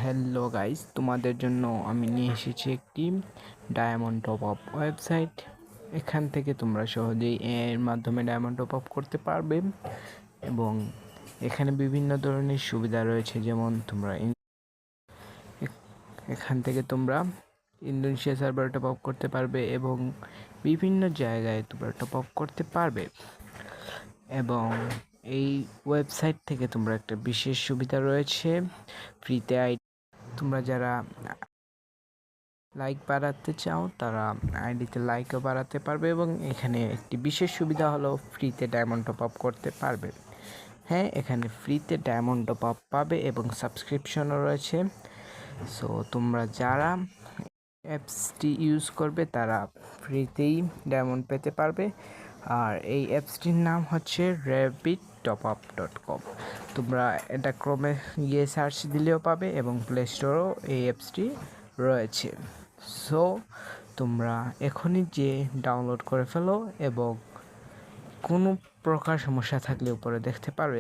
Hello guys, তোমাদের জন্য আমি নিয়ে এসেছি একটি ডায়মন্ড টপ আপ ওয়েবসাইট। এখান থেকে তোমরা সহজেই এর মাধ্যমে ডায়মন্ড টপ আপ করতে পারবে এবং এখানে বিভিন্ন ধরনের সুবিধা রয়েছে, যেমন তোমরা এখান থেকে তোমরা ইন্দোনেশিয়া সার্ভারে টপ আপ করতে পারবে এবং বিভিন্ন জায়গায় তোমরা টপ আপ করতে পারবে। এবং এই ওয়েবসাইট থেকে তোমরা একটা বিশেষ সুবিধা রয়েছে, ফ্রিতে তোমরা যারা লাইক বাড়াতে চাও তারা আইডিতে লাইকও বাড়াতে পারবে এবং এখানে একটি বিশেষ সুবিধা হলো ফ্রিতে ডায়মন্ড টপ আপ করতে পারবে। হ্যাঁ, এখানে ফ্রিতে ডায়মন্ড টপ আপ পাবে এবং সাবস্ক্রিপশনও রয়েছে। সো তোমরা যারা অ্যাপসটি ইউজ করবে তারা ফ্রিতেই ডায়মন্ড পেতে পারবে। আর এই অ্যাপসটির নাম হচ্ছে rabbittopup.com। তোমরা এটা ক্রমে গিয়ে সার্চ দিলেও পাবে এবং প্লে স্টোরেও এই অ্যাপসটি রয়েছে। সো তোমরা এখনই যে ডাউনলোড করে ফেলো এবং কোনো প্রকার সমস্যা থাকলে উপরে দেখতে পারবে।